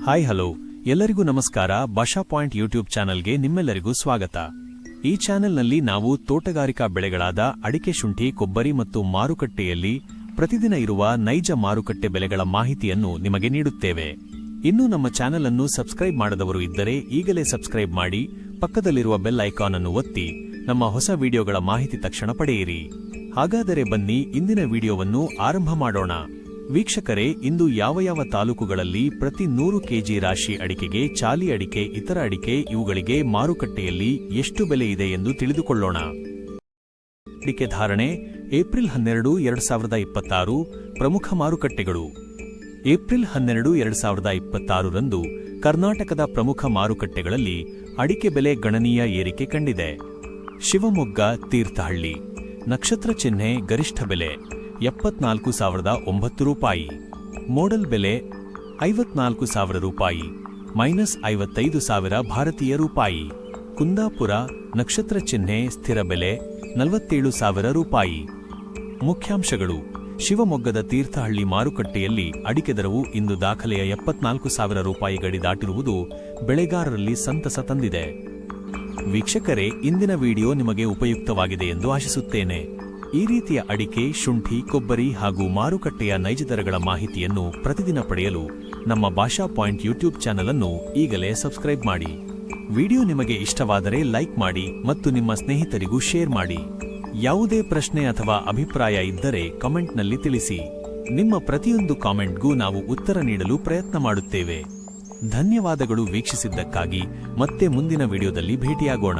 Hi hello ಎಲ್ಲರಿಗೂ ನಮಸ್ಕಾರ. ಭಾಷಾ ಪಾಯಿಂಟ್ ಯೂಟ್ಯೂಬ್ ಚಾನಲ್ಗೆ ನಿಮ್ಮೆಲ್ಲರಿಗೂ ಸ್ವಾಗತ. ಈ ಚಾನೆಲ್ನಲ್ಲಿ ನಾವು ತೋಟಗಾರಿಕಾ ಬೆಳೆಗಳಾದ ಅಡಿಕೆ, ಶುಂಠಿ, ಕೊಬ್ಬರಿ ಮತ್ತು ಮಾರುಕಟ್ಟೆಯಲ್ಲಿ ಪ್ರತಿದಿನ ಇರುವ ನೈಜ ಮಾರುಕಟ್ಟೆ ಬೆಲೆಗಳ ಮಾಹಿತಿಯನ್ನು ನಿಮಗೆ ನೀಡುತ್ತೇವೆ. ಇನ್ನೂ ನಮ್ಮ ಚಾನೆಲ್ ಅನ್ನು ಸಬ್ಸ್ಕ್ರೈಬ್ ಮಾಡದವರು ಇದ್ದರೆ ಈಗಲೇ ಸಬ್ಸ್ಕ್ರೈಬ್ ಮಾಡಿ, ಪಕ್ಕದಲ್ಲಿರುವ ಬೆಲ್ ಐಕಾನ್ ಅನ್ನು ಒತ್ತಿ ನಮ್ಮ ಹೊಸ ವಿಡಿಯೋಗಳ ಮಾಹಿತಿ ತಕ್ಷಣ ಪಡೆಯಿರಿ. ಹಾಗಾದರೆ ಬನ್ನಿ ಇಂದಿನ ವಿಡಿಯೋವನ್ನು ಆರಂಭ ಮಾಡೋಣ. ವೀಕ್ಷಕರೇ, ಇಂದು ಯಾವ ತಾಲೂಕುಗಳಲ್ಲಿ ಪ್ರತಿ 100 ಕೆಜಿ ರಾಶಿ ಅಡಿಕೆಗೆ, ಚಾಲಿ ಅಡಿಕೆ, ಇತರ ಅಡಿಕೆ ಇವುಗಳಿಗೆ ಮಾರುಕಟ್ಟೆಯಲ್ಲಿ ಎಷ್ಟು ಬೆಲೆ ಇದೆ ಎಂದು ತಿಳಿದುಕೊಳ್ಳೋಣ. ಅಡಿಕೆ ಧಾರಣೆ ಏಪ್ರಿಲ್ 12, 2026 ಪ್ರಮುಖ ಮಾರುಕಟ್ಟೆಗಳು. ಏಪ್ರಿಲ್ 12, 2026 ರಂದು ಕರ್ನಾಟಕದ ಪ್ರಮುಖ ಮಾರುಕಟ್ಟೆಗಳಲ್ಲಿ ಅಡಿಕೆ ಬೆಲೆ ಗಣನೀಯ ಏರಿಕೆ ಕಂಡಿದೆ. ಶಿವಮೊಗ್ಗ, ತೀರ್ಥಹಳ್ಳಿ ನಕ್ಷತ್ರ ಚಿಹ್ನೆ ಗರಿಷ್ಠ ಬೆಲೆ 74,009 ರೂಪಾಯಿ. ಮೋಡಲ್ ಬೆಲೆ 54,000 ರೂಪಾಯಿ -55,000 ಭಾರತೀಯ ರೂಪಾಯಿ. ಕುಂದಾಪುರ ನಕ್ಷತ್ರ ಚಿಹ್ನೆ ಸ್ಥಿರ ಬೆಲೆ 47,000 ರೂಪಾಯಿ. ಮುಖ್ಯಾಂಶಗಳು: ಶಿವಮೊಗ್ಗದ ತೀರ್ಥಹಳ್ಳಿ ಮಾರುಕಟ್ಟೆಯಲ್ಲಿ ಅಡಿಕೆ ದರವು ಇಂದು ದಾಖಲೆಯ 74,000 ರೂಪಾಯಿ ಗಡಿ ದಾಟಿರುವುದು ಬೆಳೆಗಾರರಲ್ಲಿ ಸಂತಸ ತಂದಿದೆ. ವೀಕ್ಷಕರೇ, ಇಂದಿನ ವಿಡಿಯೋ ನಿಮಗೆ ಉಪಯುಕ್ತವಾಗಿದೆ ಎಂದು ಆಶಿಸುತ್ತೇನೆ. ಈ ರೀತಿಯ ಅಡಿಕೆ, ಶುಂಠಿ, ಕೊಬ್ಬರಿ ಹಾಗೂ ಮಾರುಕಟ್ಟೆಯ ನೈಜ ದರಗಳ ಮಾಹಿತಿಯನ್ನು ಪ್ರತಿದಿನ ಪಡೆಯಲು ನಮ್ಮ ಭಾಷಾ ಪಾಯಿಂಟ್ ಯೂಟ್ಯೂಬ್ ಚಾನಲ್ ಅನ್ನು ಈಗಲೇ ಸಬ್ಸ್ಕ್ರೈಬ್ ಮಾಡಿ. ವಿಡಿಯೋ ನಿಮಗೆ ಇಷ್ಟವಾದರೆ ಲೈಕ್ ಮಾಡಿ ಮತ್ತು ನಿಮ್ಮ ಸ್ನೇಹಿತರಿಗೂ ಶೇರ್ ಮಾಡಿ. ಯಾವುದೇ ಪ್ರಶ್ನೆ ಅಥವಾ ಅಭಿಪ್ರಾಯ ಇದ್ದರೆ ಕಾಮೆಂಟ್ನಲ್ಲಿ ತಿಳಿಸಿ. ನಿಮ್ಮ ಪ್ರತಿಯೊಂದು ಕಾಮೆಂಟ್ಗೂ ನಾವು ಉತ್ತರ ನೀಡಲು ಪ್ರಯತ್ನ ಮಾಡುತ್ತೇವೆ. ಧನ್ಯವಾದಗಳು ವೀಕ್ಷಿಸಿದ್ದಕ್ಕಾಗಿ. ಮತ್ತೆ ಮುಂದಿನ ವಿಡಿಯೋದಲ್ಲಿ ಭೇಟಿಯಾಗೋಣ.